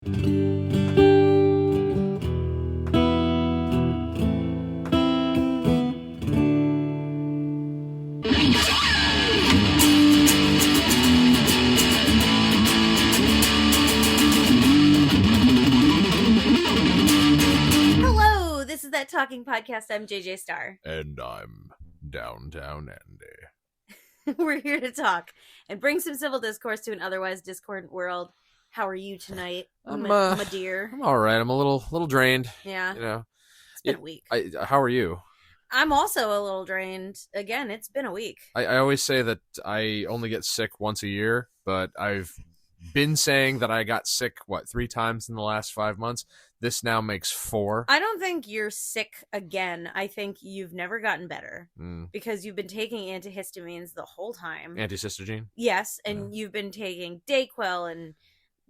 Hello, this is That Talking Podcast. I'm JJ Starr. And I'm Downtown Andy. We're here to talk and bring some civil discourse to an otherwise discordant world. How are you tonight, my dear? I'm all right. I'm a little drained. Yeah, you know, it's been a week. How are you? I'm also a little drained. Again, it's been a week. I always say that I only get sick once a year, but I've been saying that I got sick 3 times in the last 5 months. This now makes 4. I don't think you're sick again. I think you've never gotten better because you've been taking antihistamines the whole time. Antisystogene? Yes, and you've been taking Dayquil and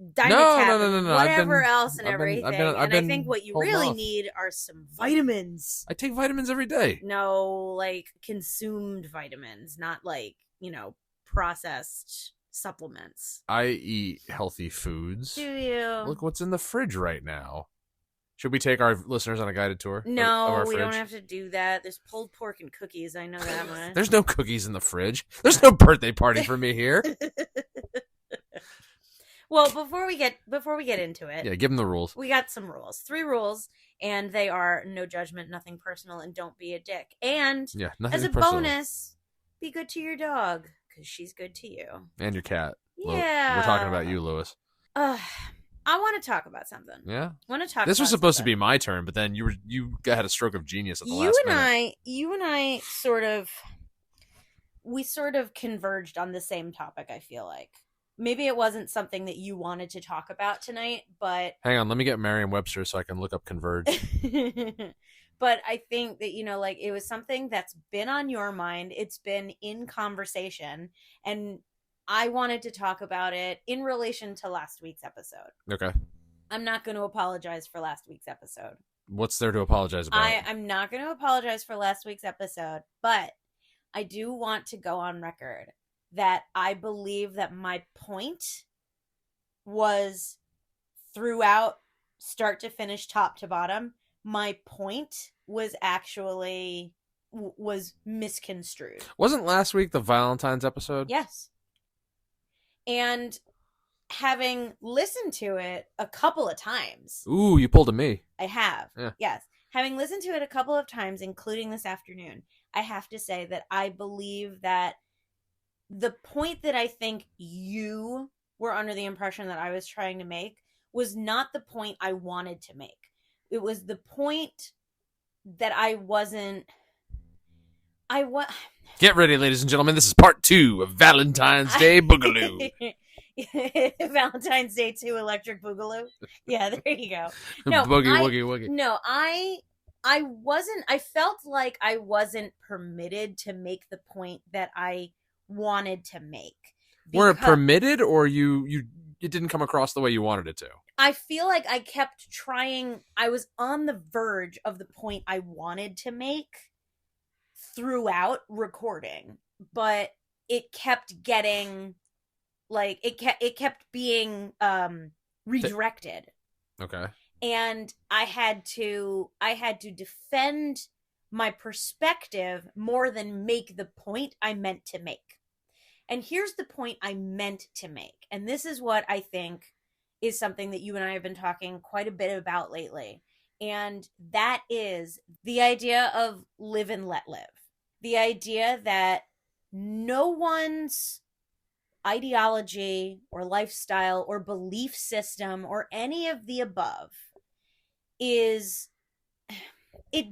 Dimetapp no. Whatever else and everything. I think what you really off. Need are some vitamins. I take vitamins every day. No, like consumed vitamins, not like, processed supplements. I eat healthy foods. Do you? Look what's in the fridge right now. Should we take our listeners on a guided tour? No, of our we fridge? don't have to do that. There's pulled pork and cookies. I know that much. There's no cookies in the fridge. There's no birthday party for me here. Well, before we get into it, Yeah, give them the rules. We got some rules. 3 rules, and they are no judgment, nothing personal, and don't be a dick. And as a bonus, be good to your dog because she's good to you and your cat. Yeah, we're talking about you, Lewis. I want to talk about something. Yeah, want to talk. This was supposed to be my turn, but then you had a stroke of genius at the last minute. You and I sort of converged on the same topic. I feel like maybe it wasn't something that you wanted to talk about tonight, but hang on, let me get Merriam-Webster so I can look up converge. But I think that it was something that's been on your mind. It's been in conversation, and I wanted to talk about it in relation to last week's episode. Okay. I'm not going to apologize for last week's episode. What's there to apologize about? I'm not going to apologize for last week's episode, but I do want to go on record that I believe that my point was throughout, start to finish, top to bottom, my point was actually was misconstrued. Wasn't last week the Valentine's episode? Yes. And having listened to it a couple of times. Ooh, you pulled a me. I have. Yeah. Yes. Having listened to it a couple of times, including this afternoon, I have to say that I believe that the point that I think you were under the impression that I was trying to make was not the point I wanted to make. It was the point that Get ready, ladies and gentlemen. This is part 2 of Valentine's Day Boogaloo. Valentine's Day 2 Electric Boogaloo. Yeah, there you go. No, Woogie. No, I felt like I wasn't permitted to make the point that I wanted to make. Weren't permitted, or it didn't come across the way you wanted it to? I feel like I kept trying. I was on the verge of the point I wanted to make throughout recording, but it kept getting it kept being redirected. Okay. And I had to defend my perspective more than make the point I meant to make. And here's the point I meant to make. And this is what I think is something that you and I have been talking quite a bit about lately. And that is the idea of live and let live. The idea that no one's ideology or lifestyle or belief system or any of the above it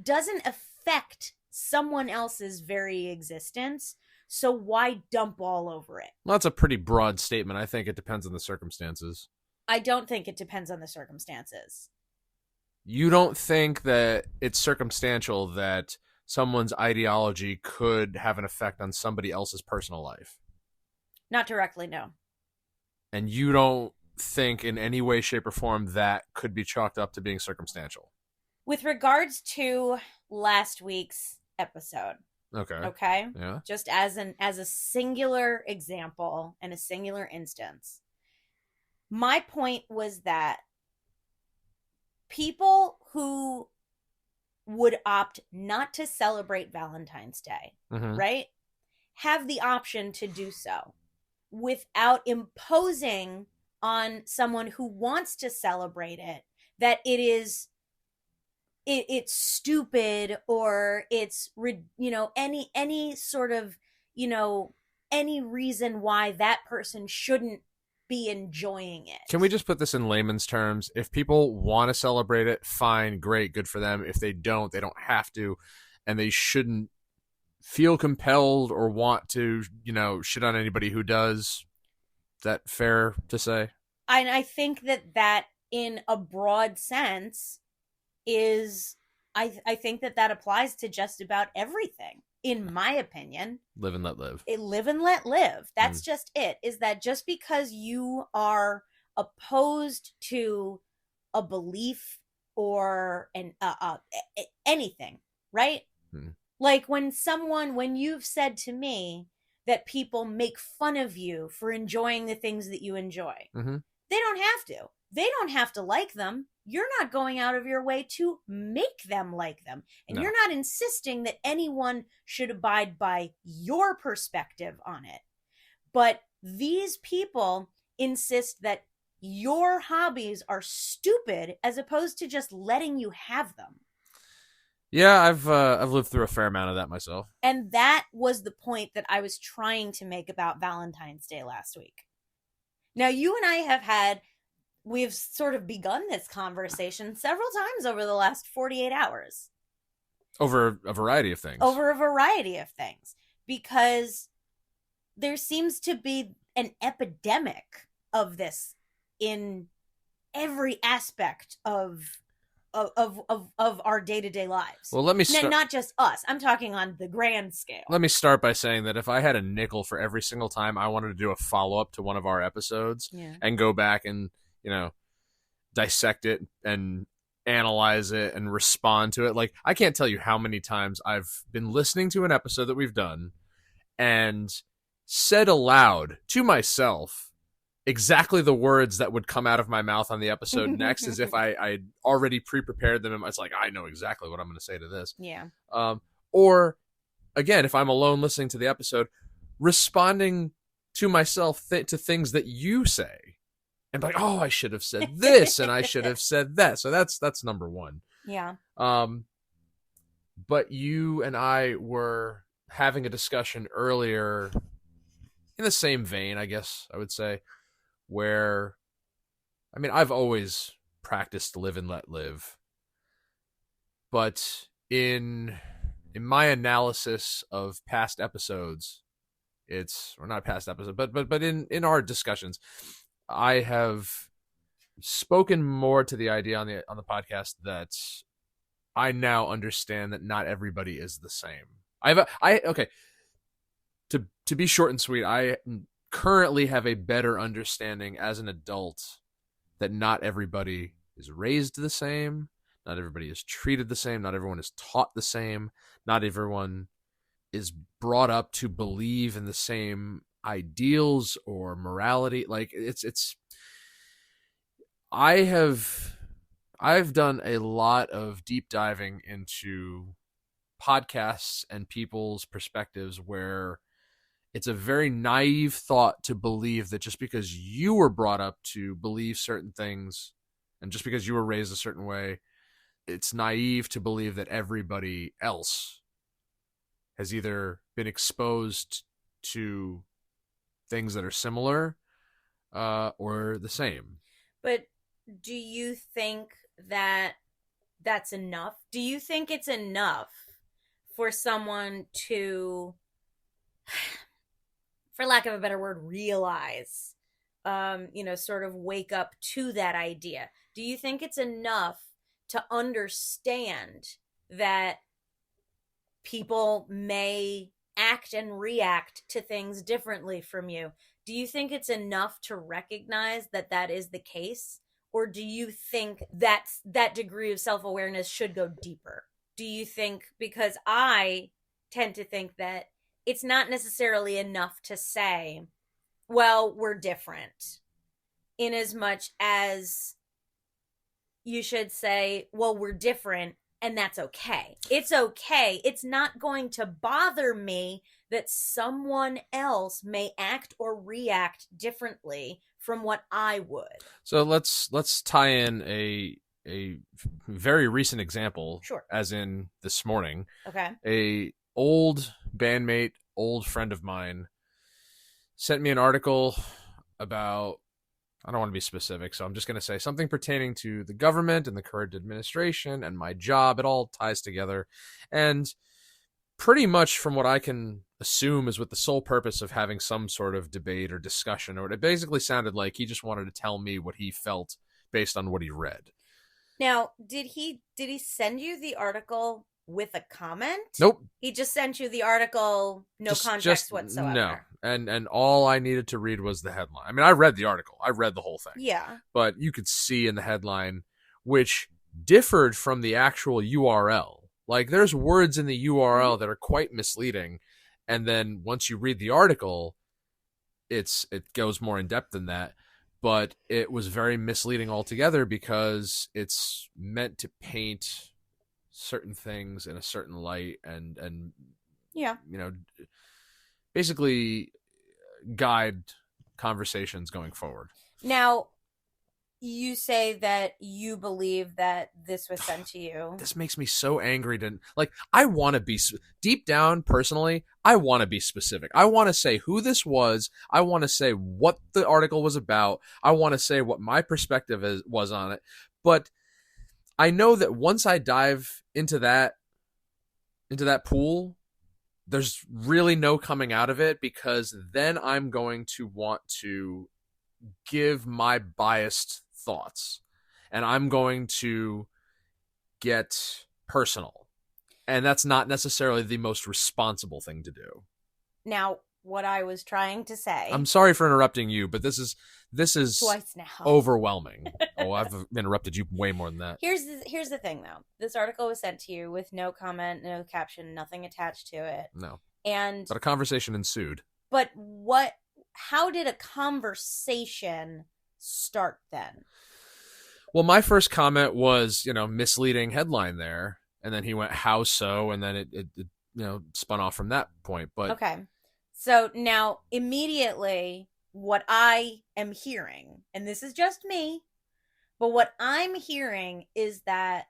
doesn't affect someone else's very existence. So why dump all over it? Well, that's a pretty broad statement. I think it depends on the circumstances. I don't think it depends on the circumstances. You don't think that it's circumstantial that someone's ideology could have an effect on somebody else's personal life? Not directly, no. And you don't think in any way, shape, or form that could be chalked up to being circumstantial? With regards to last week's episode. Okay. Yeah. Just as a singular example and a singular instance. My point was that people who would opt not to celebrate Valentine's Day, right, have the option to do so without imposing on someone who wants to celebrate it that it's stupid, or it's, any sort of, any reason why that person shouldn't be enjoying it. Can we just put this in layman's terms? If people want to celebrate it, fine, great, good for them. If they don't have to, and they shouldn't feel compelled or want to, shit on anybody who does. Is that fair to say? And I think that in a broad sense is, I think that applies to just about everything, in my opinion. Live and let live. Live and let live. That's just it. Is that just because you are opposed to a belief or anything, right? Like when you've said to me that people make fun of you for enjoying the things that you enjoy, they don't have to. They don't have to like them. You're not going out of your way to make them like them. And You're not insisting that anyone should abide by your perspective on it. But these people insist that your hobbies are stupid as opposed to just letting you have them. Yeah, I've lived through a fair amount of that myself. And that was the point that I was trying to make about Valentine's Day last week. Now, you and we've sort of begun this conversation several times over the last 48 hours. Over a variety of things. Because there seems to be an epidemic of this in every aspect of our day-to-day lives. Well, let me not just us. I'm talking on the grand scale. Let me start by saying that if I had a nickel for every single time I wanted to do a follow-up to one of our episodes and go back and, dissect it and analyze it and respond to it, like, I can't tell you how many times I've been listening to an episode that we've done and said aloud to myself exactly the words that would come out of my mouth on the episode next, as if I'd already pre-prepared them. And it's like, I know exactly what I'm going to say to this. Yeah. Or, again, if I'm alone listening to the episode, responding to myself to things that you say. And like, oh, I should have said this and I should have said that. So that's number one. Yeah. But you and I were having a discussion earlier in the same vein, I guess I would say, where, I mean, I've always practiced live and let live. But in my analysis of past episodes, or not past episodes, but in our discussions, I have spoken more to the idea on the podcast that I now understand that not everybody is the same. Okay. To be short and sweet, I currently have a better understanding as an adult that not everybody is raised the same, not everybody is treated the same, not everyone is taught the same, not everyone is brought up to believe in the same ideals or morality. Like I've done a lot of deep diving into podcasts and people's perspectives where it's a very naive thought to believe that just because you were brought up to believe certain things and just because you were raised a certain way, it's naive to believe that everybody else has either been exposed to things that are similar or the same. But do you think that that's enough? Do you think it's enough for someone to, for lack of a better word, realize, sort of wake up to that idea? Do you think it's enough to understand that people may act and react to things differently from you? Do you think it's enough to recognize that that is the case? Or do you think that degree of self-awareness should go deeper? Do you think, because I tend to think that it's not necessarily enough to say, well, we're different, in as much as, you should say, well, we're different, and that's okay. It's okay. It's not going to bother me that someone else may act or react differently from what I would. So let's tie in a very recent example. Sure. As in this morning. Okay. A old bandmate, old friend of mine sent me an article about, I don't want to be specific, so I'm just going to say something pertaining to the government and the current administration and my job. It all ties together. And pretty much from what I can assume is with the sole purpose of having some sort of debate or discussion, or it basically sounded like he just wanted to tell me what he felt based on what he read. Now, did he send you the article with a comment? Nope. He just sent you the article, no context whatsoever. No. And all I needed to read was the headline. I mean, I read the article. I read the whole thing. Yeah. But you could see in the headline, which differed from the actual URL. Like, there's words in the URL that are quite misleading. And then once you read the article, it goes more in depth than that. But it was very misleading altogether because it's meant to paint certain things in a certain light and yeah, basically guide conversations going forward. Now, you say that you believe that this was sent to you. This makes me so angry I want to be deep down personally. I want to be specific. I want to say who this was. I want to say what the article was about. I want to say what my perspective was on it. But I know that once I dive into that pool, there's really no coming out of it, because then I'm going to want to give my biased thoughts and I'm going to get personal, and that's not necessarily the most responsible thing to do. Now, what I was trying to say, I'm sorry for interrupting you, but this is twice now overwhelming. Oh, I've interrupted you way more than that. Here's the thing, though. This article was sent to you with no comment, no caption, nothing attached to it. No. But a conversation ensued. But how did a conversation start then? Well, my first comment was, misleading headline there. And then he went, how so? And then it spun off from that point. But okay. So now immediately what I am hearing, and this is just me, but what I'm hearing is that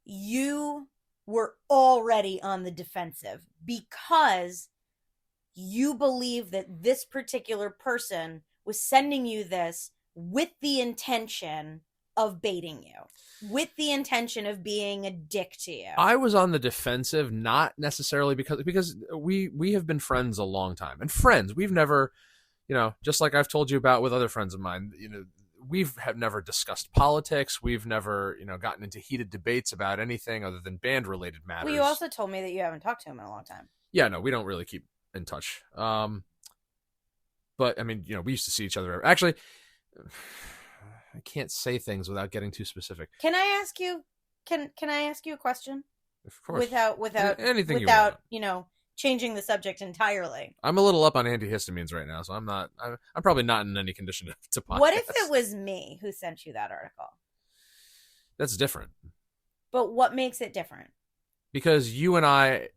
you were already on the defensive because you believe that this particular person was sending you this with the intention of baiting you, with the intention of being a dick to you. I was on the defensive, not necessarily because we have been friends a long time. And friends, we've never, just like I've told you about with other friends of mine, have never discussed politics. We've never, gotten into heated debates about anything other than band-related matters. Well, you also told me that you haven't talked to him in a long time. Yeah, no, we don't really keep in touch. But I mean, we used to see each other. Actually, I can't say things without getting too specific. Can I ask you? Can I ask you a question? Of course. Without anything without changing the subject entirely. I'm a little up on antihistamines right now, so I'm not. I'm probably not in any condition to podcast. What if it was me who sent you that article? That's different. But what makes it different? Because you and I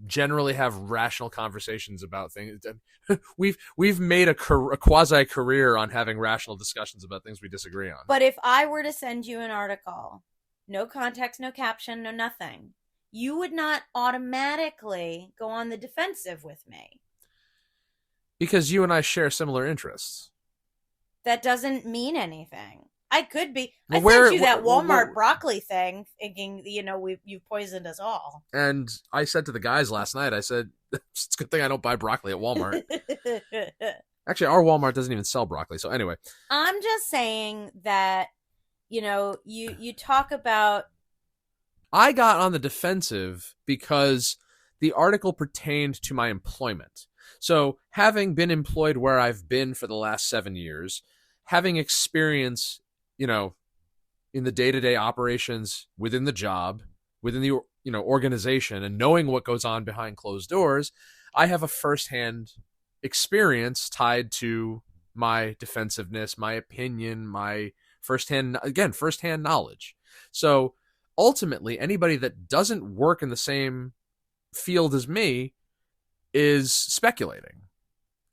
generally have rational conversations about things. We've made a quasi career on having rational discussions about things we disagree on. But if I were to send you an article, no context, no caption, no nothing, you would not automatically go on the defensive with me. Because you and I share similar interests. That doesn't mean anything. I could be. I sent you that Walmart broccoli thing, thinking you've poisoned us all. And I said to the guys last night, I said, it's a good thing I don't buy broccoli at Walmart. Actually, our Walmart doesn't even sell broccoli. So anyway, I'm just saying that you talk about. I got on the defensive because the article pertained to my employment. So having been employed where I've been for the last 7 years, having experience in the day-to-day operations within the job, within the organization, and knowing what goes on behind closed doors, I have a firsthand experience tied to my defensiveness, my opinion, my firsthand knowledge. So ultimately, anybody that doesn't work in the same field as me is speculating.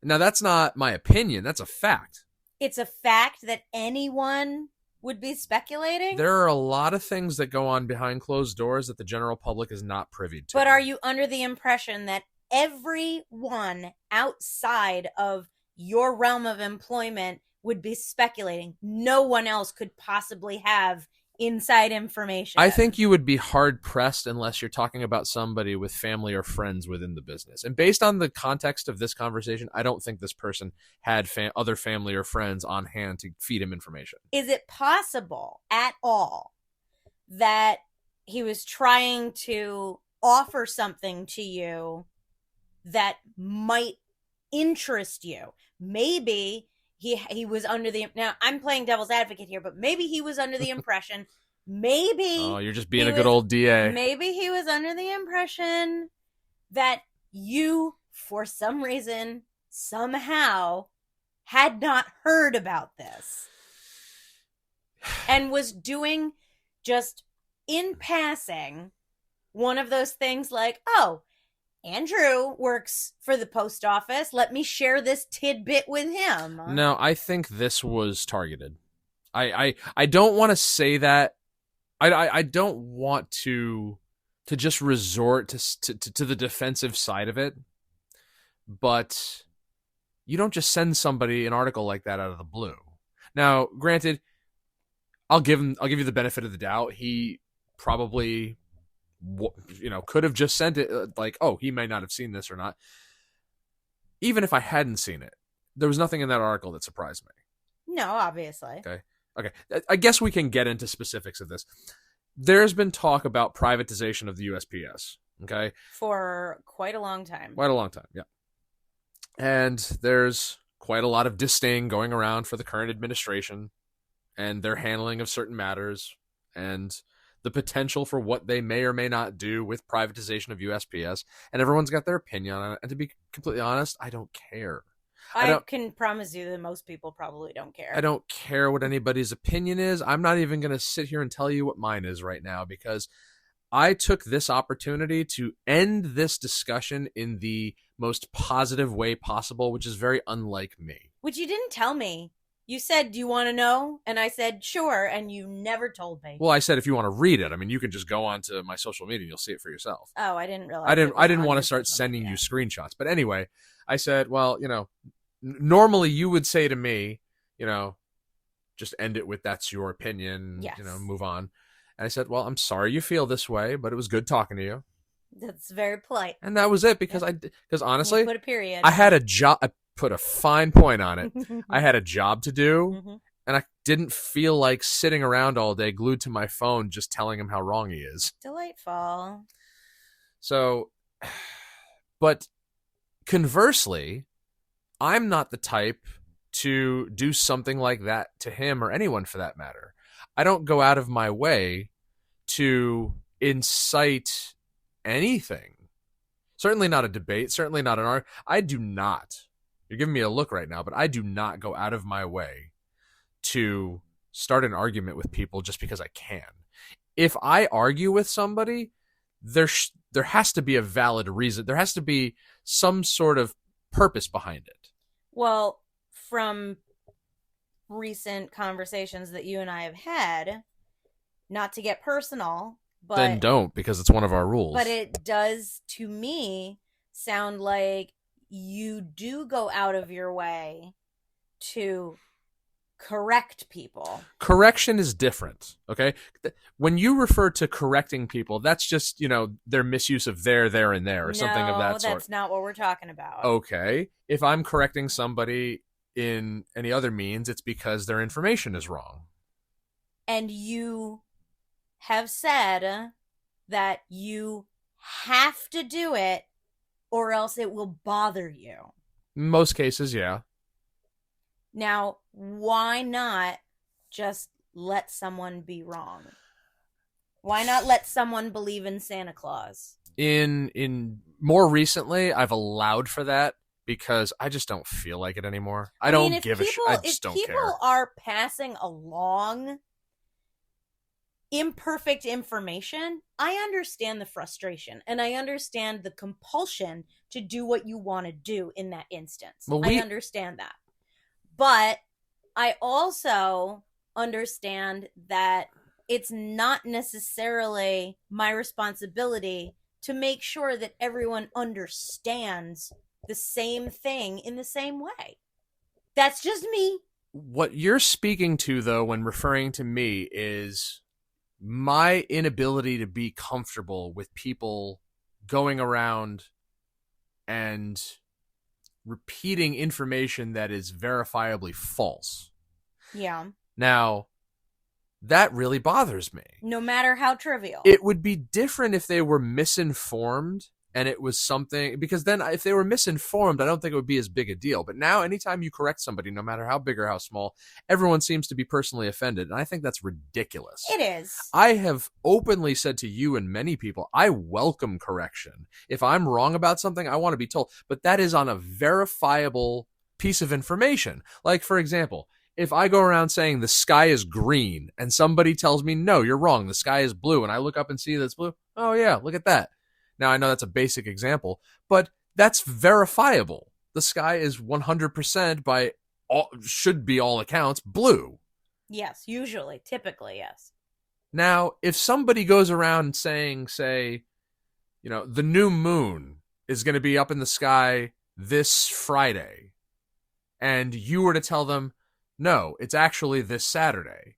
Now, that's not my opinion. That's a fact. It's a fact that anyone would be speculating? There are a lot of things that go on behind closed doors that the general public is not privy to. But are you under the impression that everyone outside of your realm of employment would be speculating? No one else could possibly have inside information. I think you would be hard pressed unless you're talking about somebody with family or friends within the business. And based on the context of this conversation, I don't think this person had other family or friends on hand to feed him information. Is it possible at all that he was trying to offer something to you that might interest you? Maybe he was under the, now I'm playing devil's advocate here, but maybe he was under the impression, you're just being a good old DA. Maybe he was under the impression that you, for some reason, somehow had not heard about this and was doing, just in passing, one of those things like, oh, Andrew works for the post office. Let me share this tidbit with him. No, I think this was targeted. I don't want to say that. I don't want to just resort to the defensive side of it. But you don't just send somebody an article like that out of the blue. Now, granted, I'll give you the benefit of the doubt. He probably, could have just sent it like, oh, he may not have seen this or not. Even if I hadn't seen it, there was nothing in that article that surprised me. No, obviously. Okay. I guess we can get into specifics of this. There's been talk about privatization of the USPS. Okay. For quite a long time. Yeah. And there's quite a lot of disdain going around for the current administration and their handling of certain matters and the potential for what they may or may not do with privatization of USPS, and everyone's got their opinion on it. And to be completely honest, I don't care. I can promise you that most people probably don't care. I don't care what anybody's opinion is. I'm not even going to sit here and tell you what mine is right now, because I took this opportunity to end this discussion in the most positive way possible, which is very unlike me. Which you didn't tell me. You said, do you want to know? And I said, sure. And you never told me. Well, I said, if you want to read it, I mean, you can just go onto my social media and you'll see it for yourself. Oh, I didn't realize. I didn't want to start sending you screenshots. But anyway, I said, well, normally you would say to me, just end it with, that's your opinion, yes. Move on. And I said, well, I'm sorry you feel this way, but it was good talking to you. That's very polite. And that was it, because honestly, you put a period. I had a job. I put a fine point on it. I had a job to do, and I didn't feel like sitting around all day glued to my phone just telling him how wrong he is. Delightful. So, but conversely, I'm not the type to do something like that to him or anyone for that matter. I don't go out of my way to incite anything. Certainly not a debate, certainly not an argument. I do not. You're giving me a look right now, but I do not go out of my way to start an argument with people just because I can. If I argue with somebody, there has to be a valid reason. There has to be some sort of purpose behind it. Well, from recent conversations that you and I have had, not to get personal, but then don't, because it's one of our rules. But it does, to me, sound like you do go out of your way to correct people. Correction is different, okay? When you refer to correcting people, that's just, their misuse of there, and there, or something of that sort. No, that's not what we're talking about. Okay. If I'm correcting somebody in any other means, it's because their information is wrong. And you have said that you have to do it or else it will bother you. In most cases, yeah. Now, why not just let someone be wrong? Why not let someone believe in Santa Claus? In more recently, I've allowed for that because I just don't feel like it anymore. I mean, don't give a shit. I just don't care. If people are passing along imperfect information, I understand the frustration and I understand the compulsion to do what you want to do in that instance. I understand that. But I also understand that it's not necessarily my responsibility to make sure that everyone understands the same thing in the same way. That's just me. What you're speaking to, though, when referring to me is my inability to be comfortable with people going around and repeating information that is verifiably false. Yeah. Now, that really bothers me. No matter how trivial. It would be different if they were misinformed and it was something, because then if they were misinformed, I don't think it would be as big a deal. But now anytime you correct somebody, no matter how big or how small, everyone seems to be personally offended. And I think that's ridiculous. It is. I have openly said to you and many people, I welcome correction. If I'm wrong about something, I want to be told. But that is on a verifiable piece of information. Like, for example, if I go around saying the sky is green and somebody tells me, no, you're wrong, the sky is blue, and I look up and see that it's blue, oh yeah, look at that. Now, I know that's a basic example, but that's verifiable. The sky is 100% by should be all accounts blue. Yes, usually, typically, yes. Now, if somebody goes around saying, say, the new moon is going to be up in the sky this Friday, and you were to tell them, no, it's actually this Saturday.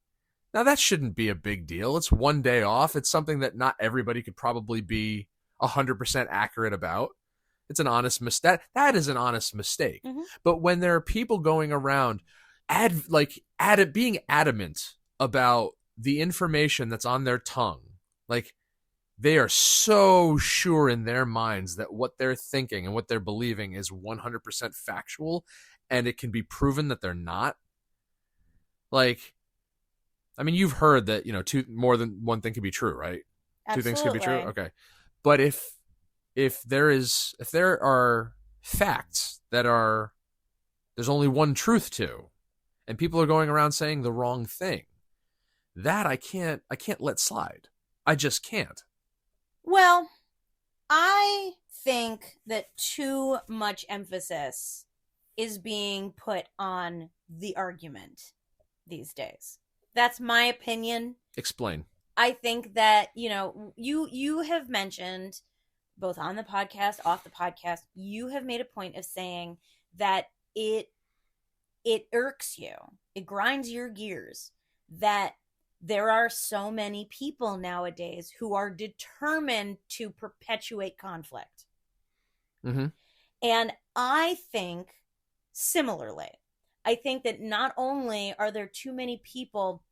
Now, that shouldn't be a big deal. It's one day off. It's something that not everybody could probably be 100% accurate about. It's an honest mistake. That is an honest mistake. Mm-hmm. But when there are people going around being adamant about the information that's on their tongue, like they are so sure in their minds that what they're thinking and what they're believing is 100% factual, and it can be proven that they're not. Like, I mean, you've heard that, more than one thing can be true, right? Absolutely. 2 things can be true? Okay. But if there are facts that there's only one truth to, and people are going around saying the wrong thing, that I can't let slide. I just can't. Well, I think that too much emphasis is being put on the argument these days. That's my opinion. Explain. I think that, you have mentioned, both on the podcast, off the podcast, you have made a point of saying that it irks you, it grinds your gears, that there are so many people nowadays who are determined to perpetuate conflict. Mm-hmm. And I think, similarly, I think that not only are there too many people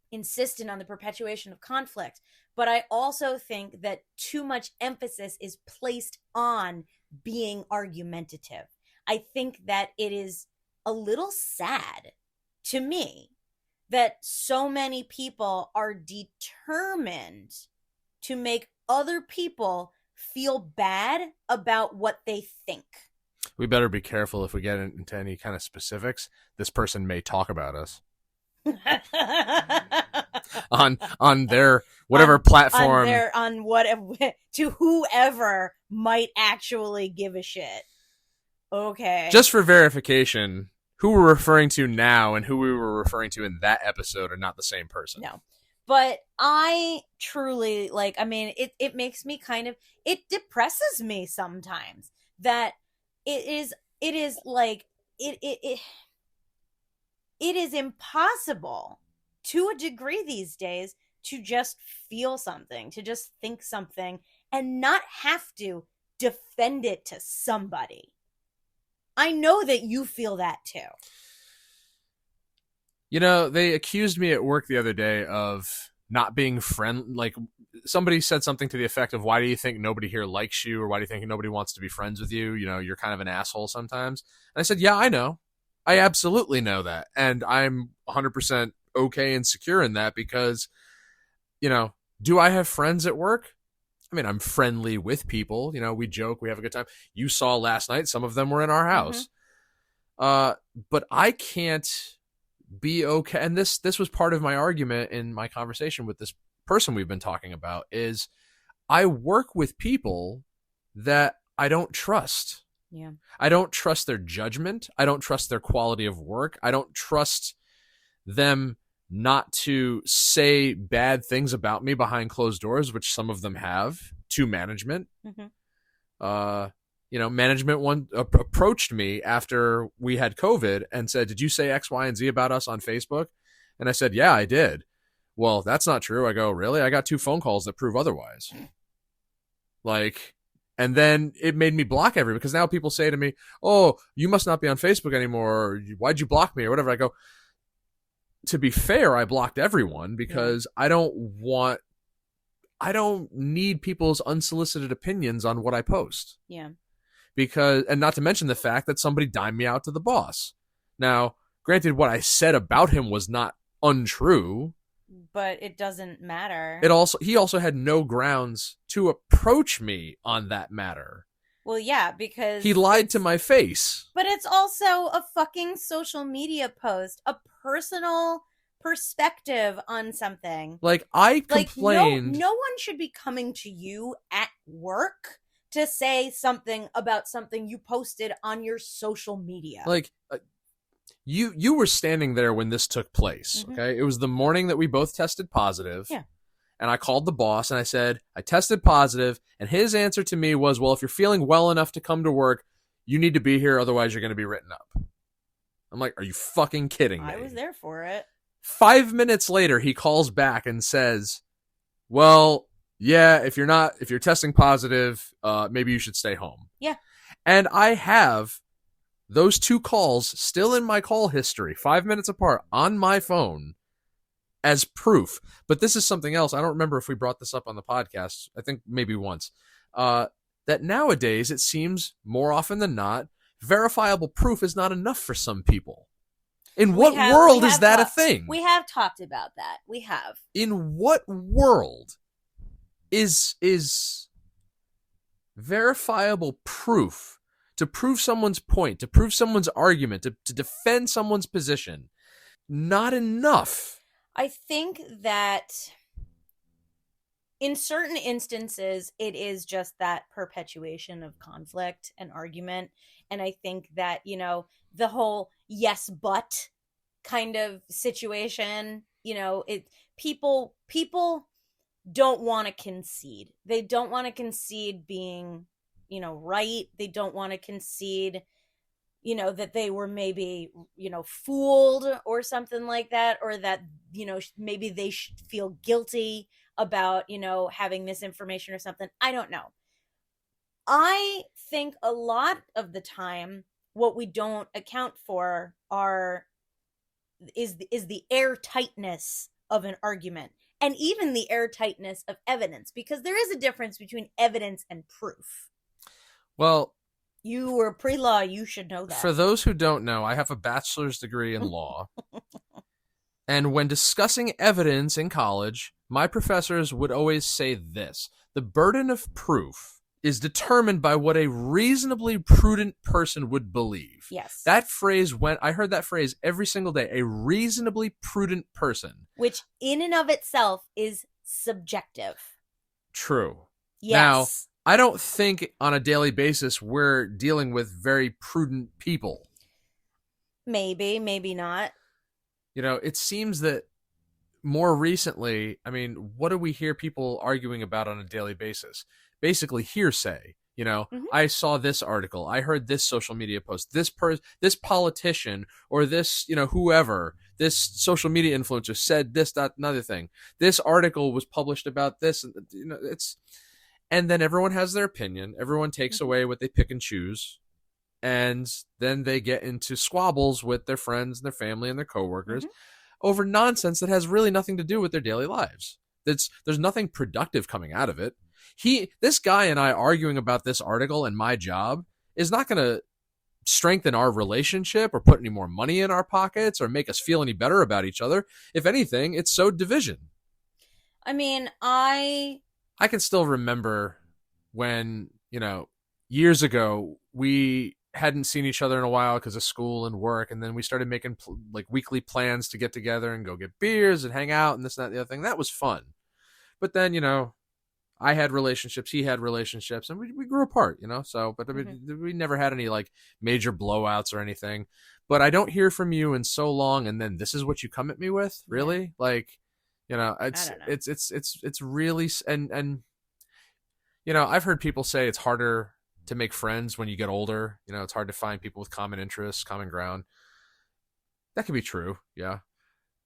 insistent on the perpetuation of conflict, but I also think that too much emphasis is placed on being argumentative. I think that it is a little sad to me that so many people are determined to make other people feel bad about what they think. We better be careful if we get into any kind of specifics. This person may talk about us. on their whatever platform, to whoever might actually give a shit. Okay. Just for verification, who we're referring to now and who we were referring to in that episode are not the same person. No. But I truly, it makes me it depresses me sometimes that it is impossible to a degree these days to just feel something, to just think something, and not have to defend it to somebody. I know that you feel that too. They accused me at work the other day of not being like somebody said something to the effect of, why do you think nobody here likes you, or why do you think nobody wants to be friends with you? You're kind of an asshole sometimes. And I said, yeah, I know. I absolutely know that. And I'm 100% okay and secure in that because, do I have friends at work? I mean, I'm friendly with people. You know, we joke, we have a good time. You saw last night, some of them were in our house. But I can't be okay. And this was part of my argument in my conversation with this person we've been talking about is I work with people that I don't trust. Yeah. I don't trust their judgment. I don't trust their quality of work. I don't trust them not to say bad things about me behind closed doors, which some of them have, to management. Management approached me after we had COVID and said, "Did you say X, Y, and Z about us on Facebook?" And I said, "Yeah, I did." "Well, that's not true." I go, "Really? I got 2 phone calls that prove otherwise." And then it made me block everybody because now people say to me, "Oh, you must not be on Facebook anymore. Or, why'd you block me?" or whatever. I go, to be fair, I blocked everyone because I don't need people's unsolicited opinions on what I post. Yeah. Because, and not to mention the fact that somebody dimed me out to the boss. Now, granted, what I said about him was not untrue, but it doesn't matter. He also had no grounds to approach me on that matter. Well, yeah, because he lied to my face. But it's also a fucking social media post, a personal perspective on something. I complained. No one should be coming to you at work to say something about something you posted on your social media. You were standing there when this took place, okay? It was the morning that we both tested positive. Yeah. And I called the boss and I said, "I tested positive." And his answer to me was, "Well, if you're feeling well enough to come to work, you need to be here. Otherwise, you're going to be written up." I'm like, "Are you fucking kidding me?" I was there for it. 5 minutes later, he calls back and says, "Well, yeah, if you're testing positive, maybe you should stay home." Yeah. And I have those 2 calls still in my call history, 5 minutes apart, on my phone as proof. But this is something else. I don't remember if we brought this up on the podcast. I think maybe once. That nowadays, it seems more often than not, verifiable proof is not enough for some people. In what world is that a thing? We have talked about that. We have. In what world is verifiable proof to prove someone's point, to prove someone's argument, to defend someone's position not enough? I think that in certain instances, it is just that perpetuation of conflict and argument. And I think that, the whole yes, but kind of situation, people don't want to concede. They don't want to concede being, right. They don't want to concede that they were maybe, fooled or something like that, or that, maybe they should feel guilty about, having misinformation or something. I don't know. I think a lot of the time, what we don't account for is the airtightness of an argument, and even the airtightness of evidence, because there is a difference between evidence and proof. Well, you were pre-law, you should know that. For those who don't know, I have a bachelor's degree in law. And when discussing evidence in college, my professors would always say this: the burden of proof is determined by what a reasonably prudent person would believe. Yes. That phrase I heard that phrase every single day, a reasonably prudent person. Which in and of itself is subjective. True. Yes. Now, I don't think on a daily basis we're dealing with very prudent people. Maybe, maybe not. It seems that more recently, what do we hear people arguing about on a daily basis? Basically hearsay. I saw this article, I heard this social media post, this politician, or this, whoever, this social media influencer said this, that, another thing. This article was published about this. And then everyone has their opinion. Everyone takes away what they pick and choose. And then they get into squabbles with their friends and their family and their coworkers over nonsense that has really nothing to do with their daily lives. There's nothing productive coming out of it. This guy and I arguing about this article and my job is not going to strengthen our relationship or put any more money in our pockets or make us feel any better about each other. If anything, it sowed division. I I can still remember when, years ago, we hadn't seen each other in a while because of school and work, and then we started making like weekly plans to get together and go get beers and hang out and this and that and the other thing. That was fun. But then, I had relationships, he had relationships, and we grew apart, so, but I mean, we never had any like major blowouts or anything. But I don't hear from you in so long, and then this is what you come at me with? Really? Like, it's really, and I've heard people say it's harder to make friends when you get older. It's hard to find people with common interests, common ground. That could be true, yeah.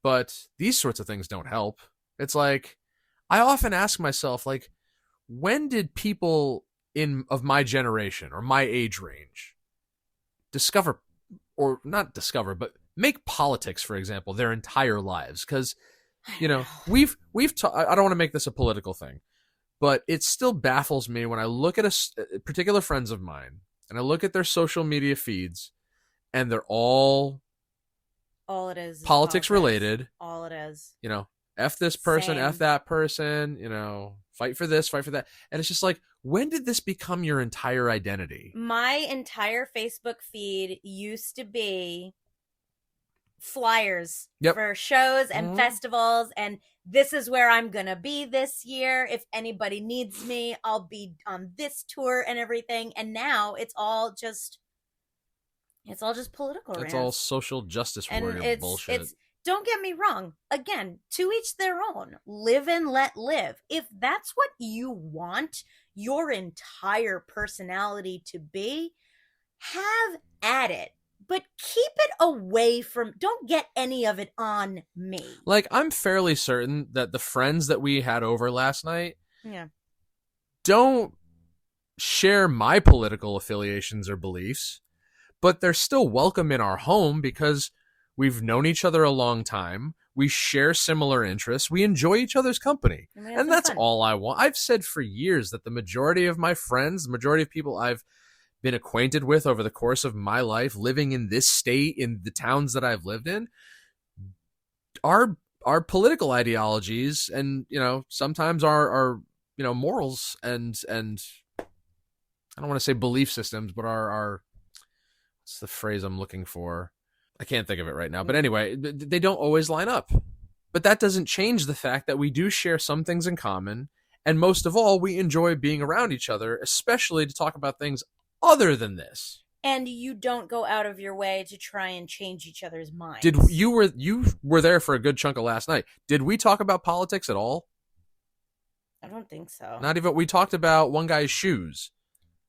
But these sorts of things don't help. It's like, I often ask myself, like, when did people of my generation or my age range discover, or not discover, but make politics, for example, their entire lives? Because, we've I don't want to make this a political thing, but it still baffles me when I look at particular friends of mine and I look at their social media feeds, and they're all it is politics related. All it is. F this person, Same. F that person, fight for this, fight for that. And it's just like, when did this become your entire identity? My entire Facebook feed used to be flyers for shows and festivals, and this is where I'm gonna be this year. If anybody needs me, I'll be on this tour and everything. And now it's all just political rants. It's all social justice warrior bullshit. Don't get me wrong. Again, to each their own. Live and let live. If that's what you want your entire personality to be, have at it. But keep it away from, don't get any of it on me. Like, I'm fairly certain that the friends that we had over last night don't share my political affiliations or beliefs, but they're still welcome in our home because we've known each other a long time. We share similar interests. We enjoy each other's company. And that's all I want. I've said for years that the majority of my friends, the majority of people I've been acquainted with over the course of my life, living in this state, in the towns that I've lived in, are political ideologies and, sometimes are morals and I don't want to say belief systems, but are what's the phrase I'm looking for? I can't think of it right now. But anyway, they don't always line up. But that doesn't change the fact that we do share some things in common. And most of all, we enjoy being around each other, especially to talk about things other than this. And you don't go out of your way to try and change each other's minds. You were there for a good chunk of last night. Did we talk about politics at all? I don't think so. Not even. We talked about one guy's shoes.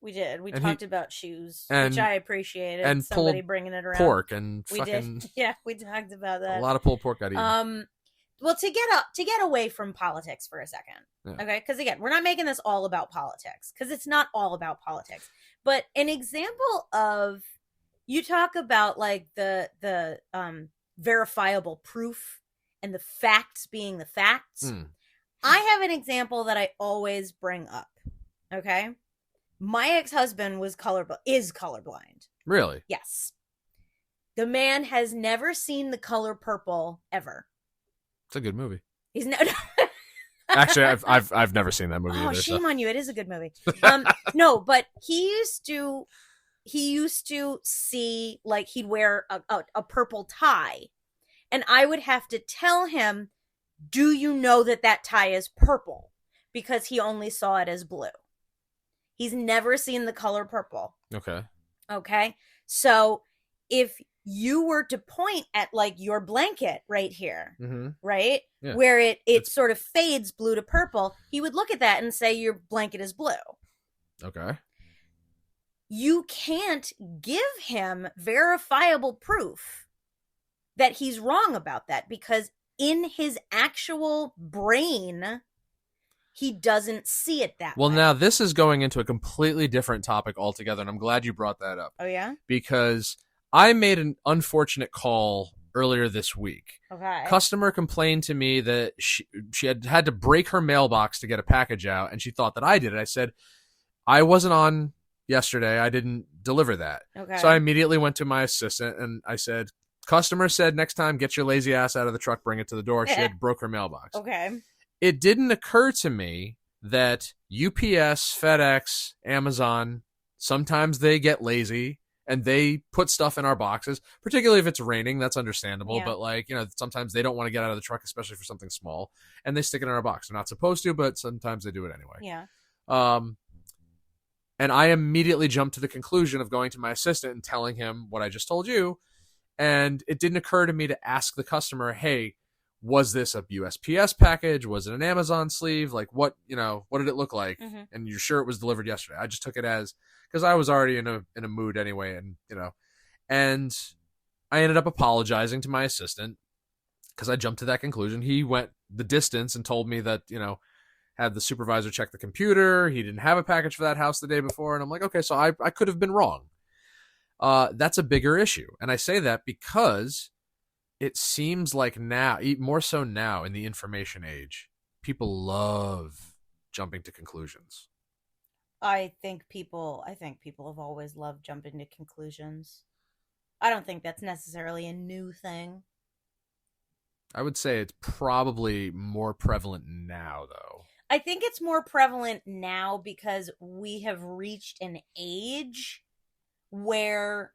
We did. We talked about shoes, and, which I appreciated. And somebody bringing it around. Pork and we fucking. Did. Yeah, we talked about that. A lot of pulled pork got eaten. Well, to get away from politics for a second, okay? Because again, we're not making this all about politics, because it's not all about politics. But an example of, you talk about like the verifiable proof and the facts being the facts. I have an example that I always bring up. Okay. My ex-husband is colorblind. Really? Yes. The man has never seen The Color Purple ever. It's a good movie. He's Actually, I've never seen that movie either. Shame on you. It is a good movie. No, but he used to see, like, he'd wear a purple tie, and I would have to tell him, do you know that tie is purple? Because he only saw it as blue. He's never seen The Color Purple. Okay. So if you were to point at like your blanket right here, right? Yeah. Where it sort of fades blue to purple, he would look at that and say your blanket is blue. Okay. You can't give him verifiable proof that he's wrong about that, because in his actual brain, he doesn't see it that way. Well, now this is going into a completely different topic altogether, and I'm glad you brought that up. Oh, yeah? Because I made an unfortunate call earlier this week. Okay. Customer complained to me that she had to break her mailbox to get a package out, and she thought that I did it. I said, I wasn't on yesterday. I didn't deliver that. Okay. So I immediately went to my assistant, and I said, customer said next time, get your lazy ass out of the truck, bring it to the door. She had broke her mailbox. Okay. It didn't occur to me that UPS, FedEx, Amazon, sometimes they get lazy and they put stuff in our boxes, particularly if it's raining. That's understandable. Yeah. But like, sometimes they don't want to get out of the truck, especially for something small, and they stick it in our box. They're not supposed to, but sometimes they do it anyway. Yeah. And I immediately jumped to the conclusion of going to my assistant and telling him what I just told you. And it didn't occur to me to ask the customer, hey, was this a USPS package? Was it an Amazon sleeve? Like what did it look like? Mm-hmm. And you're sure it was delivered yesterday? I just took it as, because I was already in a mood anyway. And I ended up apologizing to my assistant because I jumped to that conclusion. He went the distance and told me that, had the supervisor check the computer. He didn't have a package for that house the day before. And I'm like, okay, so I could have been wrong. That's a bigger issue. And I say that because it seems like now, more so now in the information age, people love jumping to conclusions. I think people have always loved jumping to conclusions. I don't think that's necessarily a new thing. I would say it's probably more prevalent now, though. I think it's more prevalent now because we have reached an age where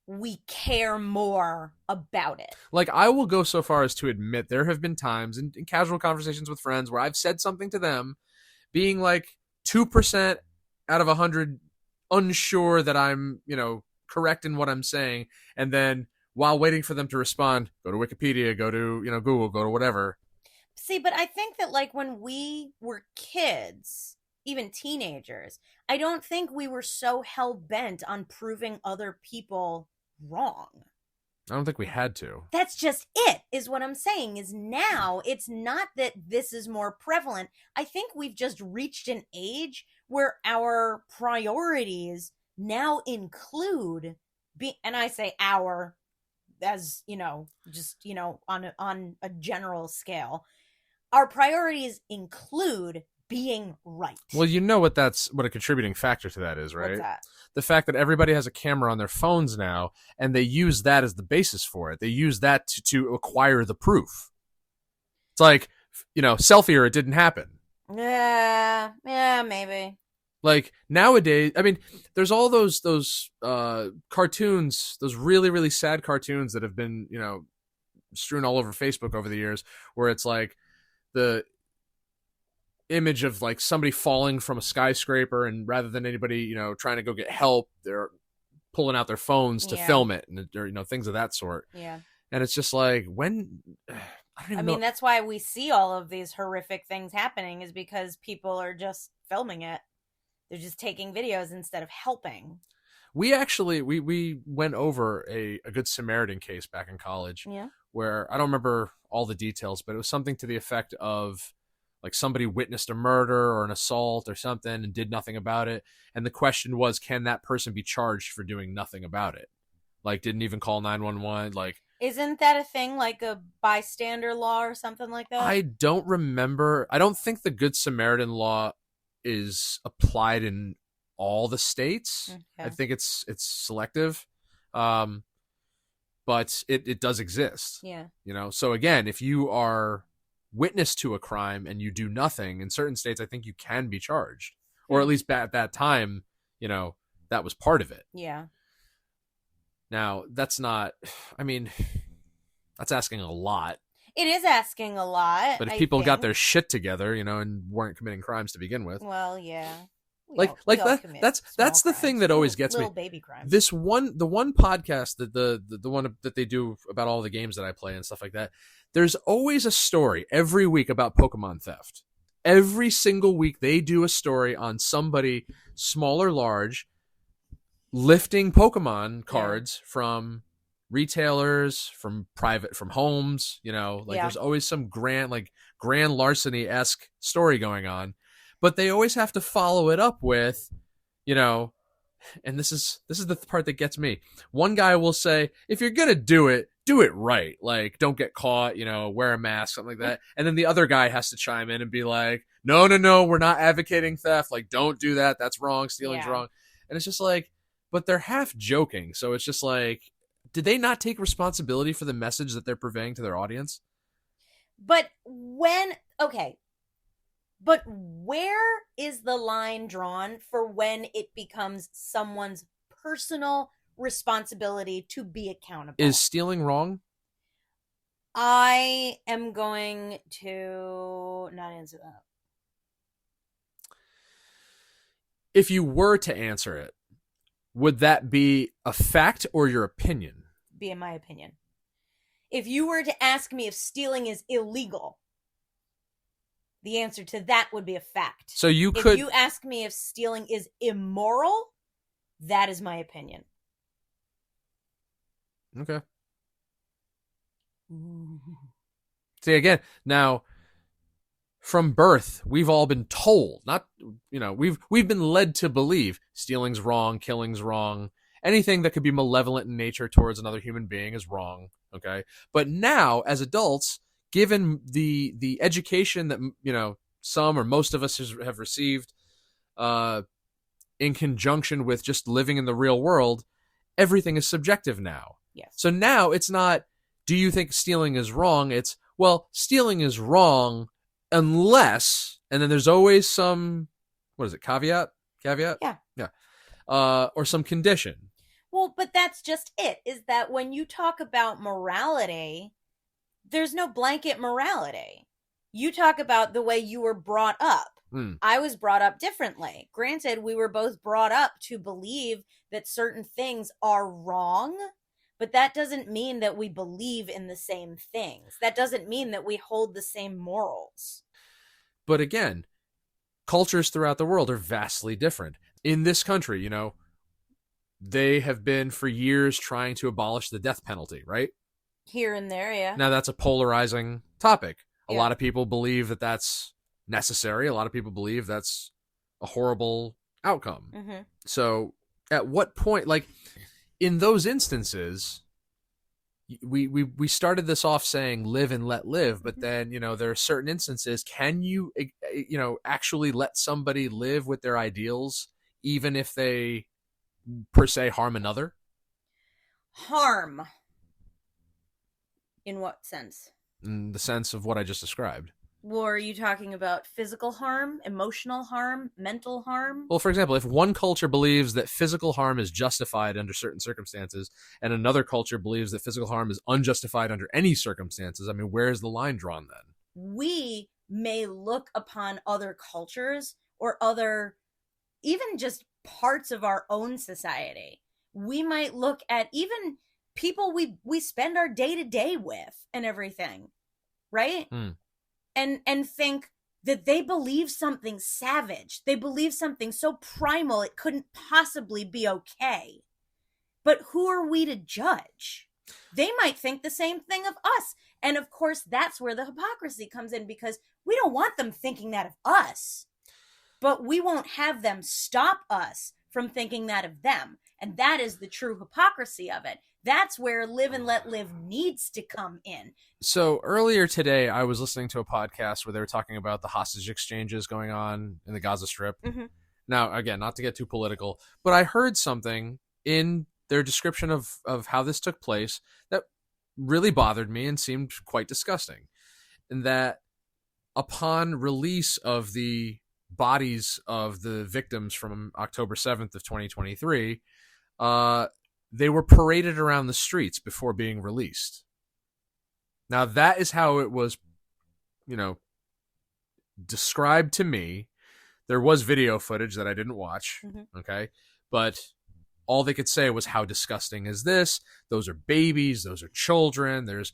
we care more about it. Like, I will go so far as to admit there have been times in casual conversations with friends where I've said something to them being like 2% out of 100 unsure that I'm, correct in what I'm saying. And then while waiting for them to respond, go to Wikipedia, go to, Google, go to whatever. See, but I think that like when we were kids, even teenagers, I don't think we were so hell-bent on proving other people wrong. I don't think we had to. That's just it, is what I'm saying, is now it's not that this is more prevalent. I think we've just reached an age where our priorities now include, and I say our as, just, on a general scale, our priorities include being right. Well, what a contributing factor to that is, right? What's that? The fact that everybody has a camera on their phones now, and they use that as the basis for it. They use that to acquire the proof. It's like, selfie or it didn't happen. Yeah, maybe. Like nowadays, I mean, there's all those cartoons, those really, really sad cartoons that have been, strewn all over Facebook over the years, where it's like the image of like somebody falling from a skyscraper, and rather than anybody trying to go get help, they're pulling out their phones to film it, and or things of that sort. Yeah. And it's just like, when I mean, that's why we see all of these horrific things happening, is because people are just filming it. They're just taking videos instead of helping. We actually we went over a Good Samaritan case back in college. Yeah. Where I don't remember all the details, but it was something to the effect of like somebody witnessed a murder or an assault or something and did nothing about it. And the question was, can that person be charged for doing nothing about it? Like, didn't even call 911. Like, isn't that a thing, like a bystander law or something like that? I don't remember. I don't think the Good Samaritan law is applied in all the states. Okay. I think it's selective. But it does exist. Yeah. So again, if you are witness to a crime and you do nothing, in certain states, I think you can be charged. Or at least at that time, that was part of it. Yeah. Now, that's not, I mean, that's asking a lot. It is asking a lot. But if people got their shit together, and weren't committing crimes to begin with. Well, yeah. That's the thing that always gets me. Baby crimes. The one podcast that the one that they do about all the games that I play and stuff like that. There's always a story every week about Pokemon theft. Every single week they do a story on somebody, small or large, lifting Pokemon cards from retailers, from homes. There's always some grand larceny-esque story going on. But they always have to follow it up with, and this is the part that gets me. One guy will say, if you're going to do it right. Like, don't get caught, wear a mask, something like that. And then the other guy has to chime in and be like, no, we're not advocating theft. Like, don't do that. That's wrong. Stealing's wrong. And it's just like, but they're half joking. So it's just like, did they not take responsibility for the message that they're purveying to their audience? But But where is the line drawn for when it becomes someone's personal responsibility to be accountable? Is stealing wrong? I am going to not answer that. If you were to answer it, would that be a fact or your opinion? Be in my opinion. If you were to ask me if stealing is illegal, the answer to that would be a fact. So you If could. you ask me if stealing is immoral, that is my opinion. Okay. See, again, now, from birth, we've all been told, not, we've been led to believe stealing's wrong, killing's wrong, anything that could be malevolent in nature towards another human being is wrong. Okay. But now, as adults, given the education that, some or most of us have received, in conjunction with just living in the real world, everything is subjective now. Yes. So now it's not, do you think stealing is wrong? It's, well, stealing is wrong unless, and then there's always some, what is it, caveat? Yeah. Yeah. Or some condition. Well, but that's just it, is that when you talk about morality, there's no blanket morality. You talk about the way you were brought up. I was brought up differently. Granted, we were both brought up to believe that certain things are wrong, but that doesn't mean that we believe in the same things. That doesn't mean that we hold the same morals. But again, cultures throughout the world are vastly different. In this country, they have been for years trying to abolish the death penalty, right? Here and there, yeah. Now that's a polarizing topic. A Yeah. lot of people believe that that's necessary. A lot of people believe that's a horrible outcome. Mm-hmm. So at what point, like in those instances, we started this off saying live and let live, but then, there are certain instances, can you, actually let somebody live with their ideals, even if they per se harm another? Harm. In what sense? In the sense of what I just described. Well, are you talking about physical harm, emotional harm, mental harm? Well, for example, if one culture believes that physical harm is justified under certain circumstances, and another culture believes that physical harm is unjustified under any circumstances, I mean, where's the line drawn then? We may look upon other cultures or other, even just parts of our own society. We might look at even people we spend our day-to-day with and everything, right? And think that they believe something savage. They believe something so primal it couldn't possibly be okay. But who are we to judge? They might think the same thing of us. And of course, that's where the hypocrisy comes in, because we don't want them thinking that of us. But we won't have them stop us from thinking that of them. And that is the true hypocrisy of it. That's where live and let live needs to come in. So earlier today, I was listening to a podcast where they were talking about the hostage exchanges going on in the Gaza Strip. Mm-hmm. Now, again, not to get too political, but I heard something in their description of how this took place that really bothered me and seemed quite disgusting. And that upon release of the bodies of the victims from October 7th of 2023, they were paraded around the streets before being released. Now, that is how it was, described to me. There was video footage that I didn't watch, okay? But all they could say was, how disgusting is this? Those are babies. Those are children. There's,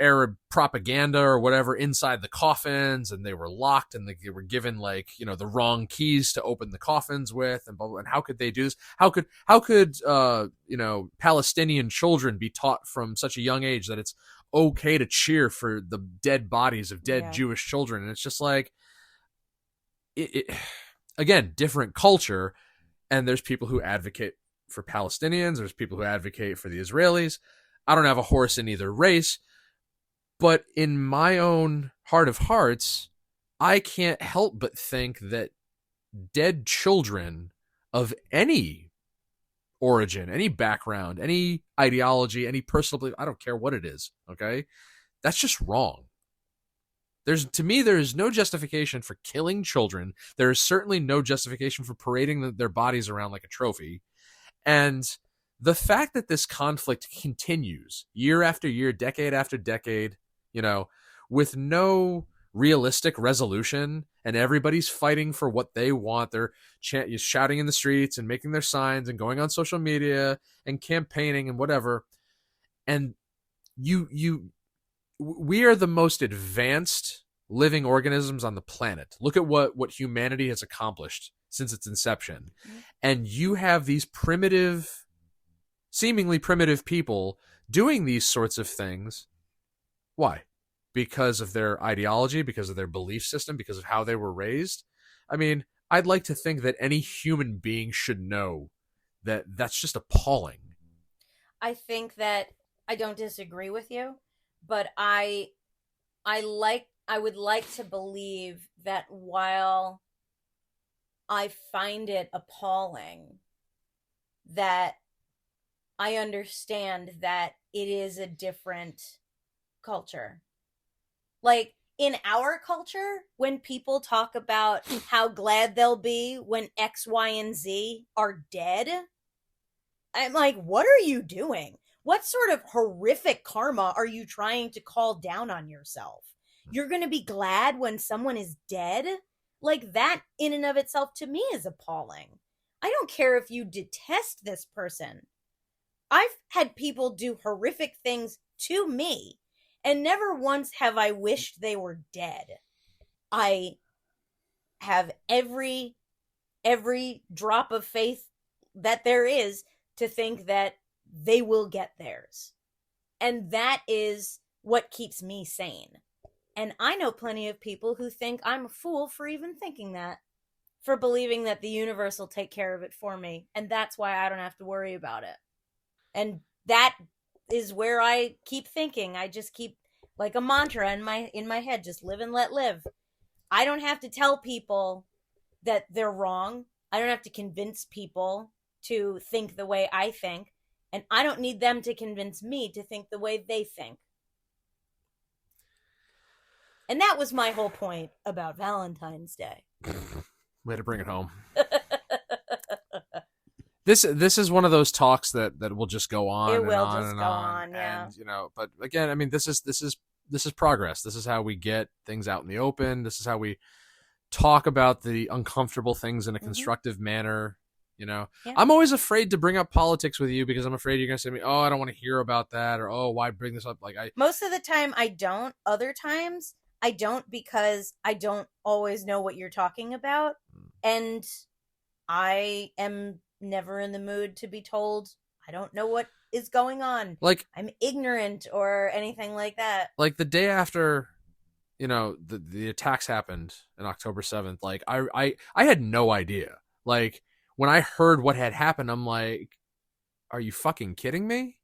Arab propaganda or whatever inside the coffins, and they were locked, and they were given the wrong keys to open the coffins with, and blah, blah, and how could they do this? How could Palestinian children be taught from such a young age that it's okay to cheer for the dead bodies of dead Jewish children? And it's just like, again, different culture, and there's people who advocate for Palestinians, there's people who advocate for the Israelis. I don't have a horse in either race. But in my own heart of hearts, I can't help but think that dead children of any origin, any background, any ideology, any personal belief, I don't care what it is, okay? That's just wrong. To me, there is no justification for killing children. There is certainly no justification for parading their bodies around like a trophy. And the fact that this conflict continues year after year, decade after decade, with no realistic resolution, and everybody's fighting for what they want. They're shouting in the streets and making their signs and going on social media and campaigning and whatever. And we are the most advanced living organisms on the planet. Look at what humanity has accomplished since its inception. And you have these seemingly primitive people doing these sorts of things. Why? Because of their ideology, because of their belief system, because of how they were raised. I mean, I'd like to think that any human being should know that that's just appalling. I think that I don't disagree with you, but I would like to believe that while I find it appalling, that I understand that it is a different culture. Like, in our culture, when people talk about how glad they'll be when X, Y, and Z are dead, I'm like, what are you doing? What sort of horrific karma are you trying to call down on yourself? You're going to be glad when someone is dead? Like, that in and of itself to me is appalling. I don't care if you detest this person. I've had people do horrific things to me, and never once have I wished they were dead. I have every drop of faith that there is to think that they will get theirs. And that is what keeps me sane. And I know plenty of people who think I'm a fool for even thinking that, for believing that the universe will take care of it for me. And that's why I don't have to worry about it. And that is where I keep thinking. I just keep, like a mantra in my head, just live and let live. I don't have to tell people that they're wrong. I don't have to convince people to think the way I think. And I don't need them to convince me to think the way they think. And that was my whole point about Valentine's Day. Way to bring it home. This is one of those talks that will just go on. It will and on just and go on, yeah. And, but again, I mean, this is progress. This is how we get things out in the open. This is how we talk about the uncomfortable things in a constructive manner. Yeah. I'm always afraid to bring up politics with you because I'm afraid you're going to say to me, oh, I don't want to hear about that, or oh, why bring this up? Most of the time I don't. Other times I don't, because I don't always know what you're talking about, and I am never in the mood to be told I don't know what is going on. Like, I'm ignorant or anything like that. Like the day after, the attacks happened on October 7th, like I had no idea. Like, when I heard what had happened, I'm like, are you fucking kidding me?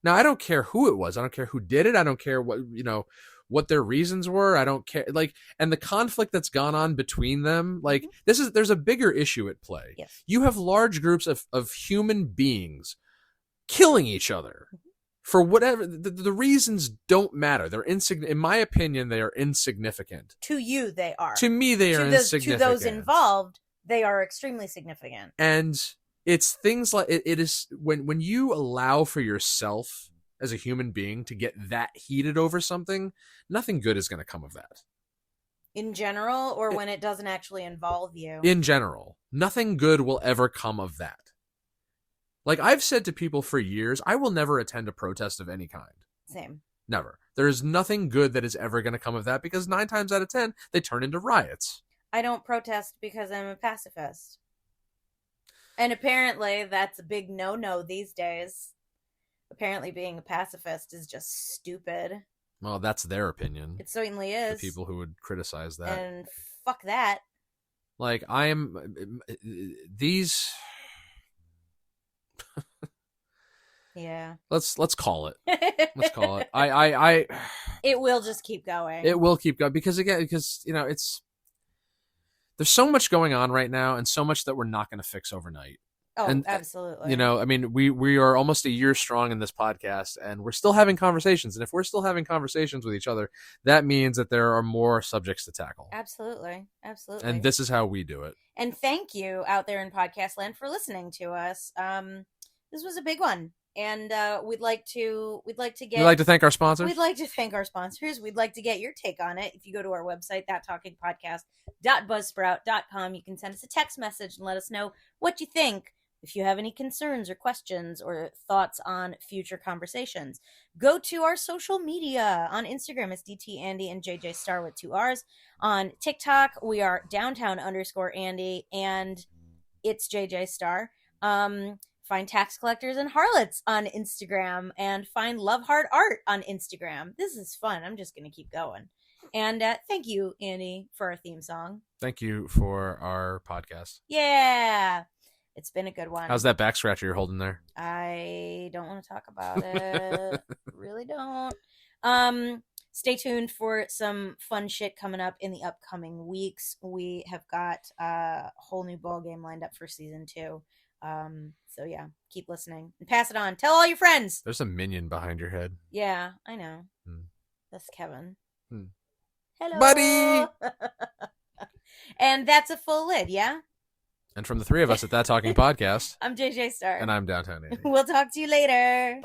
Now, I don't care who it was. I don't care who did it. I don't care what their reasons were. I don't care. Like, and the conflict that's gone on between them, like, there's a bigger issue at play. Yes. You have large groups of human beings killing each other for whatever the reasons don't matter. They're in my opinion, they are insignificant. To you, they are. To me, they are insignificant. To those involved, they are extremely significant. And it's things like it is when you allow for yourself as a human being to get that heated over something, nothing good is going to come of that. In general, or when it doesn't actually involve you? In general. Nothing good will ever come of that. Like, I've said to people for years, I will never attend a protest of any kind. Same. Never. There is nothing good that is ever going to come of that, because 9 times out of 10, they turn into riots. I don't protest because I'm a pacifist. And apparently that's a big no-no these days. Apparently being a pacifist is just stupid. Well, that's their opinion. It certainly is. The people who would criticize that. And fuck that. Like, I am... These... Yeah. Let's call it. Let's call it. I It will just keep going. It will keep going because it's there's so much going on right now and so much that we're not going to fix overnight. Oh, And, absolutely. you know, I mean, we are almost a year strong in this podcast, and we're still having conversations. And if we're still having conversations with each other, that means that there are more subjects to tackle. Absolutely. Absolutely. And this is how we do it. And thank you out there in podcast land for listening to us. This was a big one, and we'd like to We'd like to thank our sponsors. We'd like to thank our sponsors. We'd like to get your take on it. If you go to our website, thattalkingpodcast.buzzsprout.com, you can send us a text message and let us know what you think. If you have any concerns or questions or thoughts on future conversations, go to our social media. On Instagram, it's DT Andy and JJ Star with 2 R's. On TikTok, we are downtown_Andy and it's JJ Star. Find Tax Collectors and Harlots on Instagram and find Love Hard Art on Instagram. This is fun. I'm just going to keep going. And thank you, Andy, for our theme song. Thank you for our podcast. Yeah. It's been a good one. How's that back scratcher you're holding there? I don't want to talk about it. Really don't. Stay tuned for some fun shit coming up in the upcoming weeks. We have got a whole new ball game lined up for season 2. So yeah, keep listening and pass it on. Tell all your friends. There's a minion behind your head. Yeah, I know. That's Kevin. Hello, buddy. And that's a full lid, yeah? And from the 3 of us at That Talking Podcast, I'm JJ Star. and I'm Downtown Andy. We'll talk to you later.